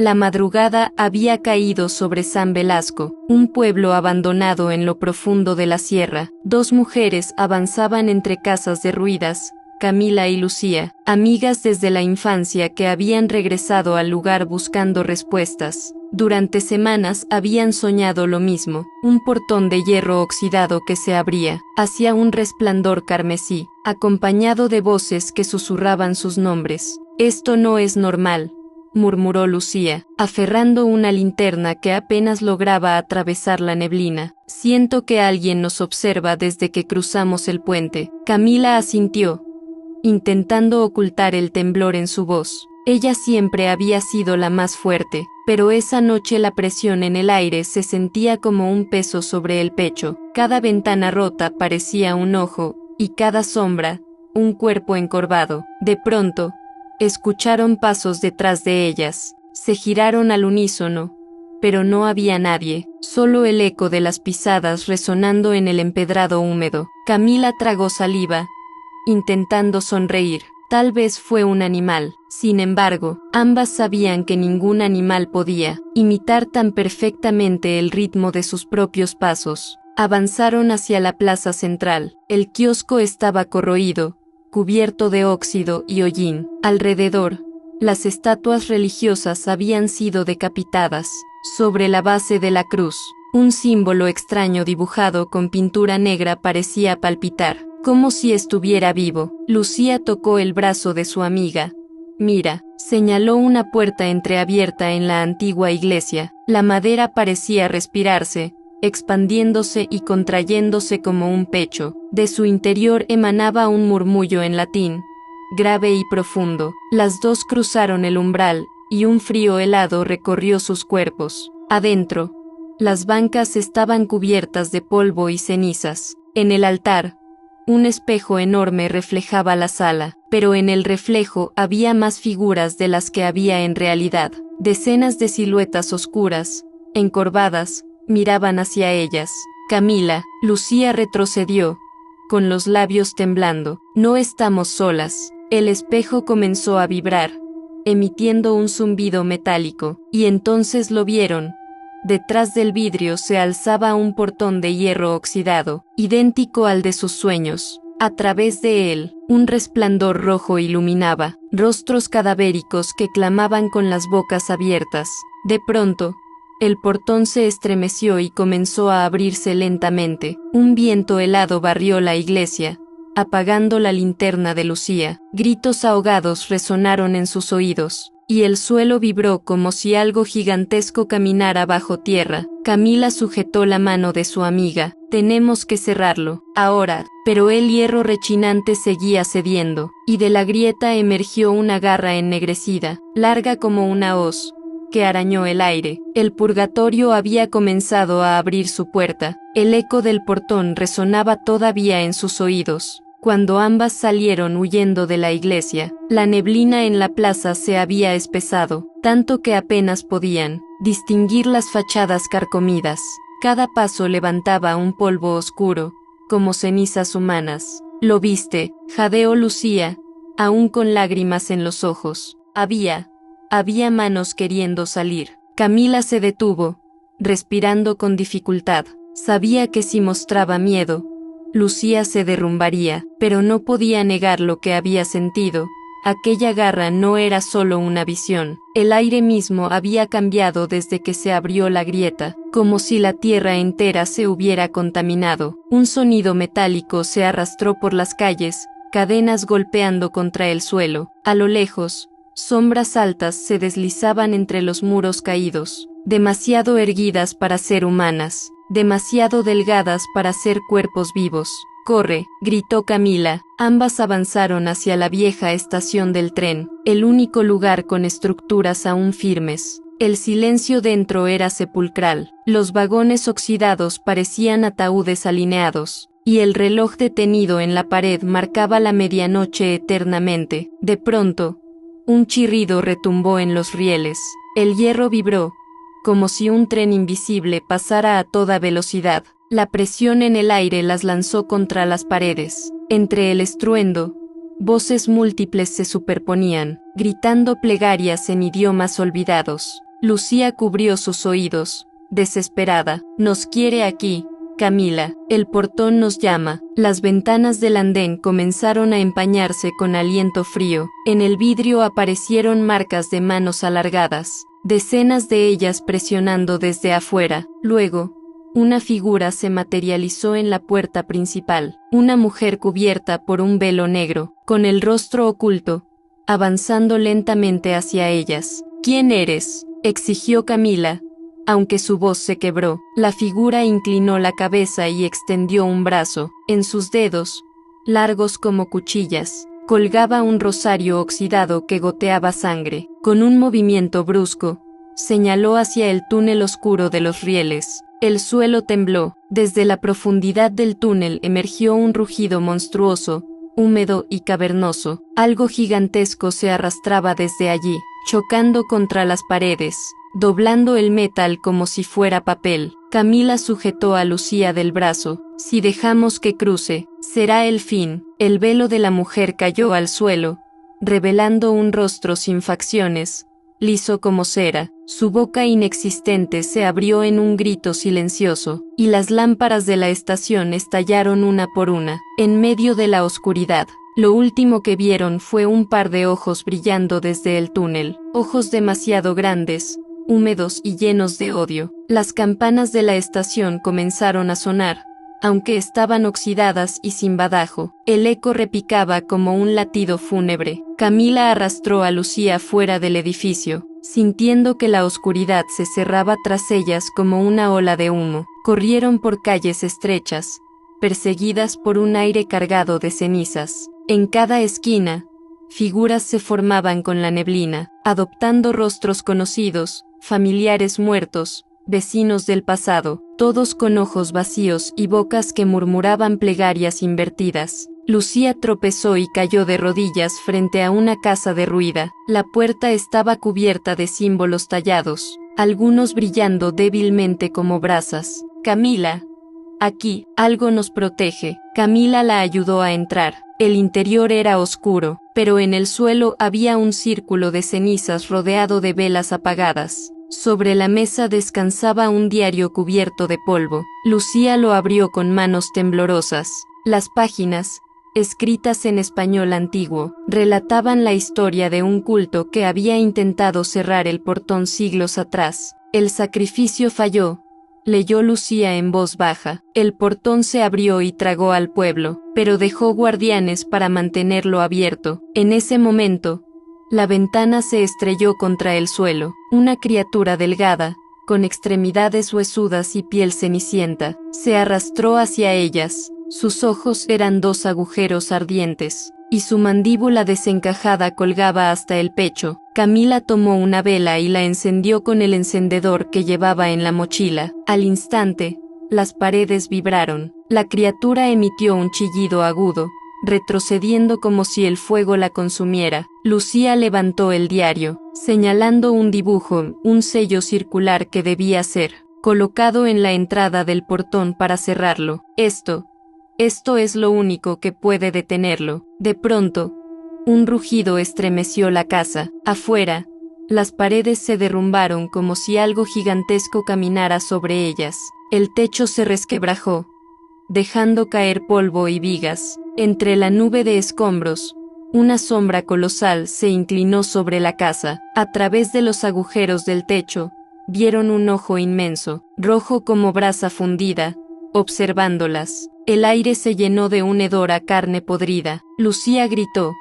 La madrugada había caído sobre San Velasco, un pueblo abandonado en lo profundo de la sierra. Dos mujeres avanzaban entre casas derruidas, Camila y Lucía, amigas desde la infancia que habían regresado al lugar buscando respuestas. Durante semanas habían soñado lo mismo, un portón de hierro oxidado que se abría, hacia un resplandor carmesí, acompañado de voces que susurraban sus nombres. «Esto no es normal», murmuró Lucía, aferrando una linterna que apenas lograba atravesar la neblina. «Siento que alguien nos observa desde que cruzamos el puente». Camila asintió, intentando ocultar el temblor en su voz. Ella siempre había sido la más fuerte, pero esa noche la presión en el aire se sentía como un peso sobre el pecho. Cada ventana rota parecía un ojo, y cada sombra, un cuerpo encorvado. De pronto, escucharon pasos detrás de ellas. Se giraron al unísono, pero no había nadie, solo el eco de las pisadas resonando en el empedrado húmedo. Camila tragó saliva, intentando sonreír. Tal vez fue un animal. Sin embargo, ambas sabían que ningún animal podía imitar tan perfectamente el ritmo de sus propios pasos. Avanzaron hacia la plaza central. El kiosco estaba corroído, cubierto de óxido y hollín. Alrededor, las estatuas religiosas habían sido decapitadas. Sobre la base de la cruz, un símbolo extraño dibujado con pintura negra parecía palpitar, como si estuviera vivo. Lucía tocó el brazo de su amiga. «Mira», señaló una puerta entreabierta en la antigua iglesia. La madera parecía respirarse, expandiéndose y contrayéndose como un pecho. De su interior emanaba un murmullo en latín, grave y profundo. Las dos cruzaron el umbral, y un frío helado recorrió sus cuerpos. Adentro, las bancas estaban cubiertas de polvo y cenizas. En el altar, un espejo enorme reflejaba la sala, pero en el reflejo había más figuras de las que había en realidad. Decenas de siluetas oscuras, encorvadas, miraban hacia ellas. Camila, Lucía retrocedió, con los labios temblando. «No estamos solas». El espejo comenzó a vibrar, emitiendo un zumbido metálico, y entonces lo vieron. Detrás del vidrio se alzaba un portón de hierro oxidado, idéntico al de sus sueños. A través de él, un resplandor rojo iluminaba, rostros cadavéricos que clamaban con las bocas abiertas. De pronto, el portón se estremeció y comenzó a abrirse lentamente. Un viento helado barrió la iglesia, apagando la linterna de Lucía. Gritos ahogados resonaron en sus oídos, y el suelo vibró como si algo gigantesco caminara bajo tierra. Camila sujetó la mano de su amiga. «Tenemos que cerrarlo, ahora». Pero el hierro rechinante seguía cediendo, y de la grieta emergió una garra ennegrecida, larga como una hoz, que arañó el aire. El purgatorio había comenzado a abrir su puerta. El eco del portón resonaba todavía en sus oídos. Cuando ambas salieron huyendo de la iglesia, la neblina en la plaza se había espesado, tanto que apenas podían distinguir las fachadas carcomidas. Cada paso levantaba un polvo oscuro, como cenizas humanas. «¿Lo viste?», jadeó Lucía, aún con lágrimas en los ojos. Había manos queriendo salir. Camila se detuvo, respirando con dificultad. Sabía que si mostraba miedo, Lucía se derrumbaría, pero no podía negar lo que había sentido. Aquella garra no era solo una visión. El aire mismo había cambiado desde que se abrió la grieta, como si la tierra entera se hubiera contaminado. Un sonido metálico se arrastró por las calles, cadenas golpeando contra el suelo. A lo lejos, sombras altas se deslizaban entre los muros caídos, demasiado erguidas para ser humanas, demasiado delgadas para ser cuerpos vivos. «Corre», gritó Camila. Ambas avanzaron hacia la vieja estación del tren, el único lugar con estructuras aún firmes. El silencio dentro era sepulcral. Los vagones oxidados parecían ataúdes alineados, y el reloj detenido en la pared marcaba la medianoche eternamente. De pronto, un chirrido retumbó en los rieles. El hierro vibró, como si un tren invisible pasara a toda velocidad. La presión en el aire las lanzó contra las paredes. Entre el estruendo, voces múltiples se superponían, gritando plegarias en idiomas olvidados. Lucía cubrió sus oídos, desesperada. Nos quiere aquí, Camila. El portón nos llama. Las ventanas del andén comenzaron a empañarse con aliento frío. En el vidrio aparecieron marcas de manos alargadas, decenas de ellas presionando desde afuera. Luego, una figura se materializó en la puerta principal, una mujer cubierta por un velo negro, con el rostro oculto, avanzando lentamente hacia ellas. ¿Quién eres?, exigió Camila. Aunque su voz se quebró, la figura inclinó la cabeza y extendió un brazo. En sus dedos, largos como cuchillas, colgaba un rosario oxidado que goteaba sangre. Con un movimiento brusco, señaló hacia el túnel oscuro de los rieles. El suelo tembló. Desde la profundidad del túnel emergió un rugido monstruoso, húmedo y cavernoso. Algo gigantesco se arrastraba desde allí, chocando contra las paredes, doblando el metal como si fuera papel. Camila sujetó a Lucía del brazo. Si dejamos que cruce, será el fin. El velo de la mujer cayó al suelo, revelando un rostro sin facciones, liso como cera. Su boca inexistente se abrió en un grito silencioso, y las lámparas de la estación estallaron una por una. En medio de la oscuridad, lo último que vieron fue un par de ojos brillando desde el túnel, ojos demasiado grandes, húmedos y llenos de odio. Las campanas de la estación comenzaron a sonar, aunque estaban oxidadas y sin badajo. El eco repicaba como un latido fúnebre. Camila arrastró a Lucía fuera del edificio, sintiendo que la oscuridad se cerraba tras ellas como una ola de humo. Corrieron por calles estrechas, perseguidas por un aire cargado de cenizas. En cada esquina, figuras se formaban con la neblina, adoptando rostros conocidos, familiares muertos, vecinos del pasado, todos con ojos vacíos y bocas que murmuraban plegarias invertidas. Lucía tropezó y cayó de rodillas frente a una casa derruida. La puerta estaba cubierta de símbolos tallados, algunos brillando débilmente como brasas. Camila, aquí, algo nos protege. Camila la ayudó a entrar. El interior era oscuro, pero en el suelo había un círculo de cenizas rodeado de velas apagadas. Sobre la mesa descansaba un diario cubierto de polvo. Lucía lo abrió con manos temblorosas. Las páginas, escritas en español antiguo, relataban la historia de un culto que había intentado cerrar el portón siglos atrás. El sacrificio falló, leyó Lucía en voz baja. El portón se abrió y tragó al pueblo, pero dejó guardianes para mantenerlo abierto. En ese momento, la ventana se estrelló contra el suelo. Una criatura delgada, con extremidades huesudas y piel cenicienta, se arrastró hacia ellas. Sus ojos eran dos agujeros ardientes, y su mandíbula desencajada colgaba hasta el pecho. Camila tomó una vela y la encendió con el encendedor que llevaba en la mochila. Al instante, las paredes vibraron. La criatura emitió un chillido agudo, retrocediendo como si el fuego la consumiera. Lucía levantó el diario, señalando un dibujo, un sello circular que debía ser colocado en la entrada del portón para cerrarlo. Esto es lo único que puede detenerlo. De pronto, un rugido estremeció la casa. Afuera, las paredes se derrumbaron como si algo gigantesco caminara sobre ellas. El techo se resquebrajó, dejando caer polvo y vigas. Entre la nube de escombros, una sombra colosal se inclinó sobre la casa. A través de los agujeros del techo, vieron un ojo inmenso, rojo como brasa fundida, observándolas. El aire se llenó de un hedor a carne podrida. Lucía gritó: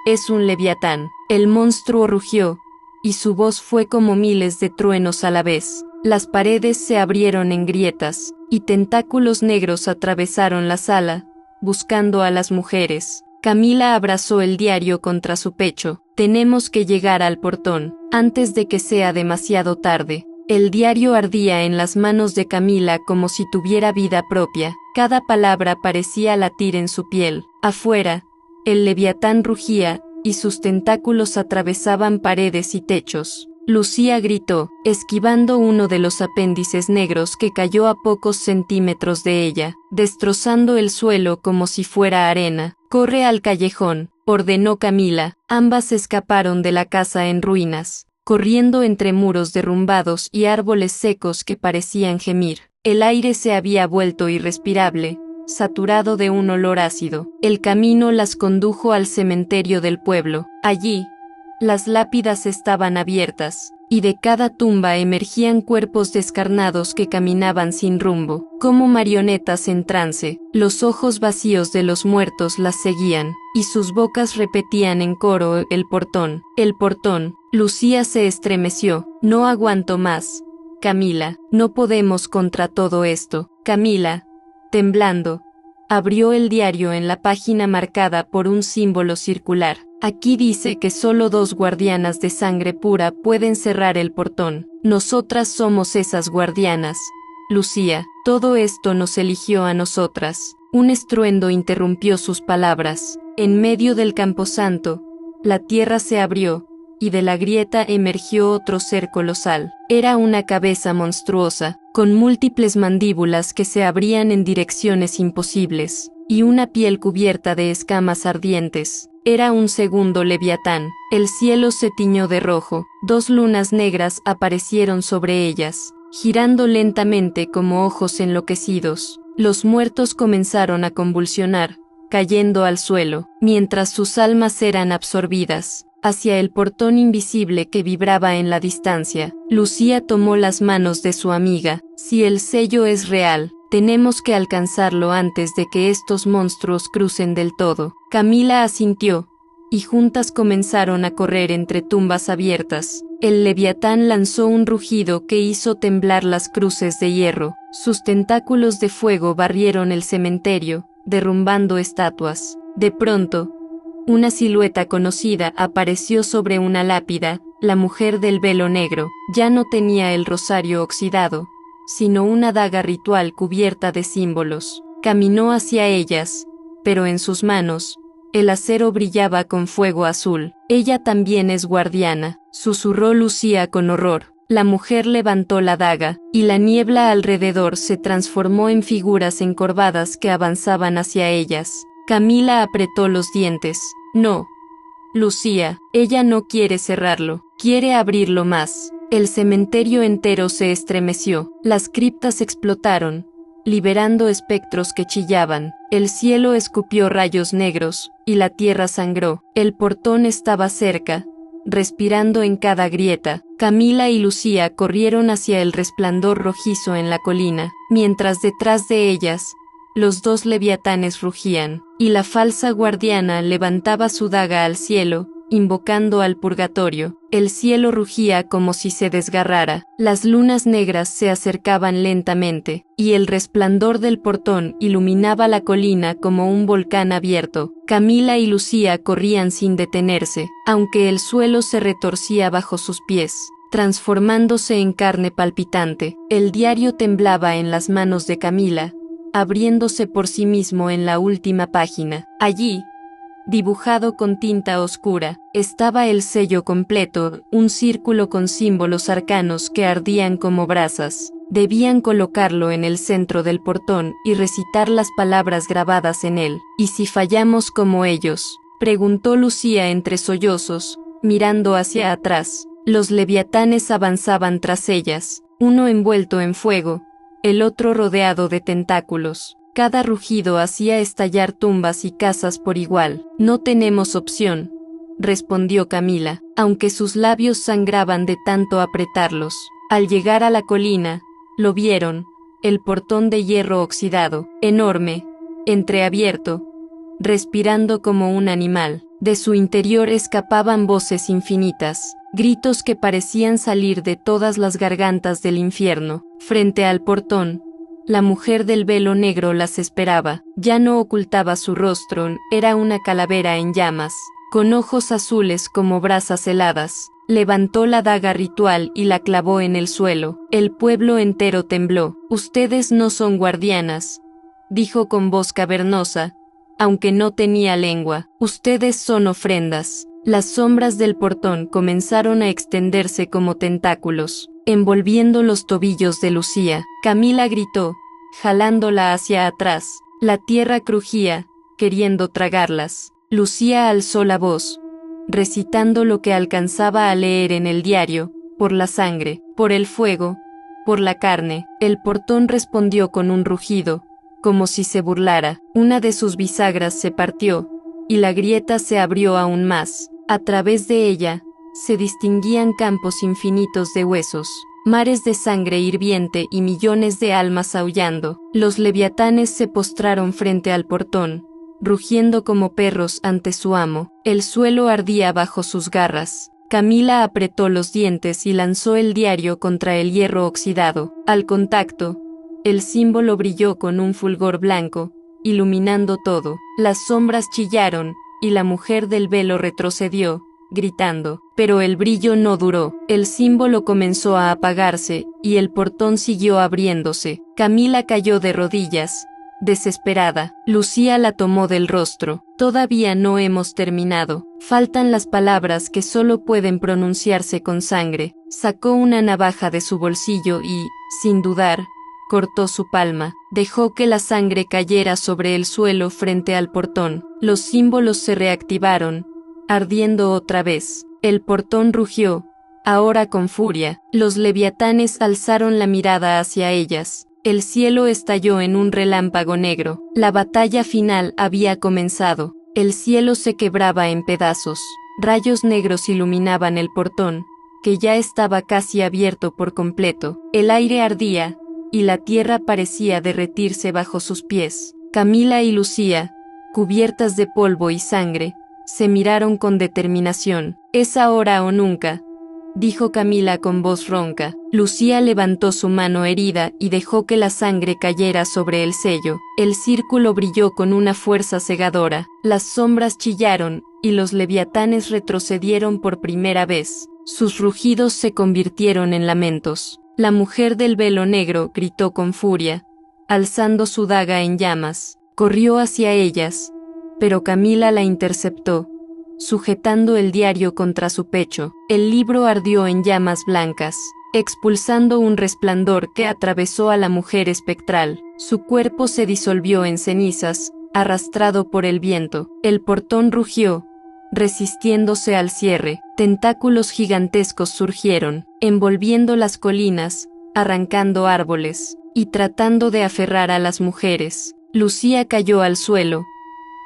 «Es un leviatán». El monstruo rugió, y su voz fue como miles de truenos a la vez. Las paredes se abrieron en grietas, y tentáculos negros atravesaron la sala, buscando a las mujeres. Camila abrazó el diario contra su pecho. «Tenemos que llegar al portón, antes de que sea demasiado tarde». El diario ardía en las manos de Camila como si tuviera vida propia. Cada palabra parecía latir en su piel. Afuera, el leviatán rugía, y sus tentáculos atravesaban paredes y techos. Lucía gritó, esquivando uno de los apéndices negros que cayó a pocos centímetros de ella, destrozando el suelo como si fuera arena. «Corre al callejón», ordenó Camila. Ambas escaparon de la casa en ruinas. corriendo entre muros derrumbados y árboles secos que parecían gemir. El aire se había vuelto irrespirable, saturado de un olor ácido. El camino las condujo al cementerio del pueblo. Allí, las lápidas estaban abiertas, y de cada tumba emergían cuerpos descarnados que caminaban sin rumbo, como marionetas en trance. Los ojos vacíos de los muertos las seguían, y sus bocas repetían en coro: el portón, el portón. Lucía se estremeció. No aguanto más. Camila, no podemos contra todo esto. Camila, temblando, abrió el diario en la página marcada por un símbolo circular. Aquí dice que solo 2 guardianas de sangre pura pueden cerrar el portón. Nosotras somos esas guardianas. Lucía, todo esto nos eligió a nosotras. Un estruendo interrumpió sus palabras. En medio del camposanto, la tierra se abrió, y de la grieta emergió otro ser colosal. Era una cabeza monstruosa, con múltiples mandíbulas que se abrían en direcciones imposibles, y una piel cubierta de escamas ardientes. Era un segundo Leviatán. El cielo se tiñó de rojo, 2 lunas negras aparecieron sobre ellas, girando lentamente como ojos enloquecidos. Los muertos comenzaron a convulsionar, cayendo al suelo, mientras sus almas eran absorbidas hacia el portón invisible que vibraba en la distancia. Lucía tomó las manos de su amiga. Si el sello es real, tenemos que alcanzarlo antes de que estos monstruos crucen del todo. Camila asintió, y juntas comenzaron a correr entre tumbas abiertas. El Leviatán lanzó un rugido que hizo temblar las cruces de hierro. Sus tentáculos de fuego barrieron el cementerio, derrumbando estatuas. De pronto, una silueta conocida apareció sobre una lápida. La mujer del velo negro. Ya no tenía el rosario oxidado, sino una daga ritual cubierta de símbolos. Caminó hacia ellas, pero en sus manos, el acero brillaba con fuego azul. Ella también es guardiana, susurró Lucía con horror. La mujer levantó la daga, y la niebla alrededor se transformó en figuras encorvadas que avanzaban hacia ellas. Camila apretó los dientes. No, Lucía, ella no quiere cerrarlo, quiere abrirlo más. El cementerio entero se estremeció, las criptas explotaron, liberando espectros que chillaban. El cielo escupió rayos negros, y la tierra sangró. El portón estaba cerca, respirando en cada grieta. Camila y Lucía corrieron hacia el resplandor rojizo en la colina, mientras detrás de ellas, los 2 leviatanes rugían, y la falsa guardiana levantaba su daga al cielo, invocando al purgatorio. El cielo rugía como si se desgarrara, las lunas negras se acercaban lentamente, y el resplandor del portón iluminaba la colina como un volcán abierto. Camila y Lucía corrían sin detenerse, aunque el suelo se retorcía bajo sus pies, transformándose en carne palpitante. El diario temblaba en las manos de Camila, abriéndose por sí mismo en la última página. Allí, dibujado con tinta oscura, estaba el sello completo, un círculo con símbolos arcanos que ardían como brasas. Debían colocarlo en el centro del portón y recitar las palabras grabadas en él. ¿Y si fallamos como ellos?, preguntó Lucía entre sollozos, mirando hacia atrás. Los leviatanes avanzaban tras ellas, uno envuelto en fuego, el otro rodeado de tentáculos. Cada rugido hacía estallar tumbas y casas por igual. No tenemos opción, respondió Camila, aunque sus labios sangraban de tanto apretarlos. Al llegar a la colina, lo vieron, el portón de hierro oxidado, enorme, entreabierto, respirando como un animal. De su interior escapaban voces infinitas, gritos que parecían salir de todas las gargantas del infierno. Frente al portón, la mujer del velo negro las esperaba. Ya no ocultaba su rostro, era una calavera en llamas, con ojos azules como brasas heladas. Levantó la daga ritual y la clavó en el suelo. El pueblo entero tembló. Ustedes no son guardianas, dijo con voz cavernosa, aunque no tenía lengua. Ustedes son ofrendas. Las sombras del portón comenzaron a extenderse como tentáculos, envolviendo los tobillos de Lucía. Camila gritó, jalándola hacia atrás. La tierra crujía, queriendo tragarlas. Lucía alzó la voz. recitando lo que alcanzaba a leer en el diario: por la sangre, por el fuego, por la carne. El portón respondió con un rugido, como si se burlara. Una de sus bisagras se partió, y la grieta se abrió aún más. A través de ella, se distinguían campos infinitos de huesos, mares de sangre hirviente y millones de almas aullando. Los leviatanes se postraron frente al portón, rugiendo como perros ante su amo. El suelo ardía bajo sus garras. Camila apretó los dientes y lanzó el diario contra el hierro oxidado. Al contacto, el símbolo brilló con un fulgor blanco, iluminando todo. Las sombras chillaron, y la mujer del velo retrocedió, gritando. Pero el brillo no duró. El símbolo comenzó a apagarse, y el portón siguió abriéndose. Camila cayó de rodillas, desesperada. Lucía la tomó del rostro. Todavía no hemos terminado. Faltan las palabras que solo pueden pronunciarse con sangre. Sacó una navaja de su bolsillo y, sin dudar, cortó su palma. Dejó que la sangre cayera sobre el suelo frente al portón. Los símbolos se reactivaron, ardiendo otra vez. El portón rugió, ahora con furia. Los leviatanes alzaron la mirada hacia ellas. El cielo estalló en un relámpago negro. La batalla final había comenzado. El cielo se quebraba en pedazos. Rayos negros iluminaban el portón, que ya estaba casi abierto por completo. El aire ardía, y la tierra parecía derretirse bajo sus pies. Camila y Lucía, cubiertas de polvo y sangre, se miraron con determinación. «Es ahora o nunca», dijo Camila con voz ronca. Lucía levantó su mano herida y dejó que la sangre cayera sobre el sello. El círculo brilló con una fuerza cegadora. Las sombras chillaron, y los leviatanes retrocedieron por primera vez. Sus rugidos se convirtieron en lamentos. La mujer del velo negro gritó con furia, alzando su daga en llamas. Corrió hacia ellas, pero Camila la interceptó, sujetando el diario contra su pecho. El libro ardió en llamas blancas, expulsando un resplandor que atravesó a la mujer espectral. Su cuerpo se disolvió en cenizas, arrastrado por el viento. El portón rugió, resistiéndose al cierre. Tentáculos gigantescos surgieron, envolviendo las colinas, arrancando árboles, y tratando de aferrar a las mujeres. Lucía cayó al suelo,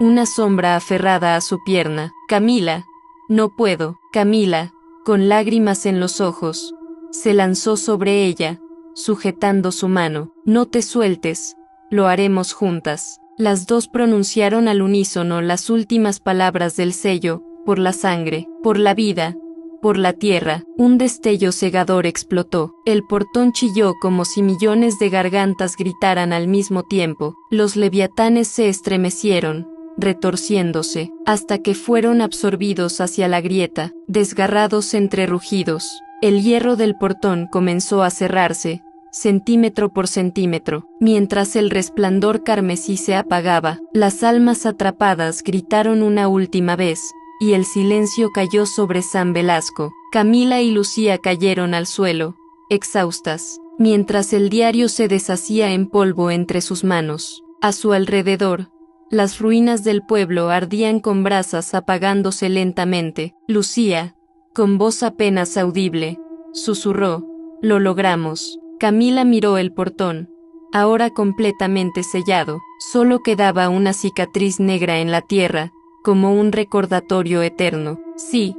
una sombra aferrada a su pierna. «Camila, no puedo». Camila, con lágrimas en los ojos, se lanzó sobre ella, sujetando su mano. «No te sueltes, lo haremos juntas». Las dos pronunciaron al unísono las últimas palabras del sello: por la sangre, por la vida, por la tierra. Un destello cegador explotó. El portón chilló como si millones de gargantas gritaran al mismo tiempo. Los leviatanes se estremecieron, retorciéndose, hasta que fueron absorbidos hacia la grieta, desgarrados entre rugidos. El hierro del portón comenzó a cerrarse, centímetro por centímetro. Mientras el resplandor carmesí se apagaba, las almas atrapadas gritaron una última vez, y el silencio cayó sobre San Belasco. Camila y Lucía cayeron al suelo, exhaustas, mientras el diario se deshacía en polvo entre sus manos. A su alrededor, las ruinas del pueblo ardían con brasas apagándose lentamente. Lucía, con voz apenas audible, susurró: «Lo logramos». Camila miró el portón, ahora completamente sellado. Solo quedaba una cicatriz negra en la tierra, como un recordatorio eterno. Sí,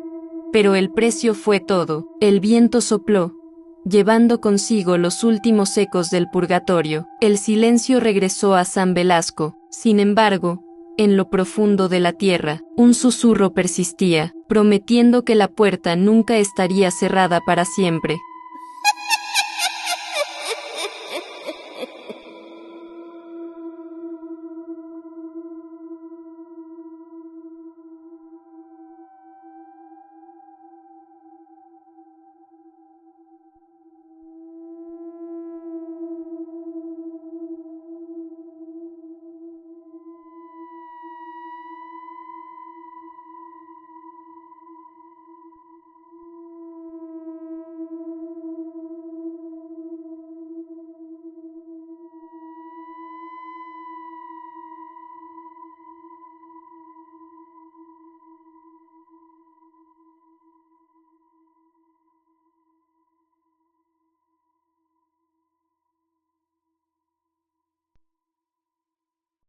pero el precio fue todo. El viento sopló, llevando consigo los últimos ecos del purgatorio. El silencio regresó a San Belasco. Sin embargo, en lo profundo de la tierra, un susurro persistía, prometiendo que la puerta nunca estaría cerrada para siempre.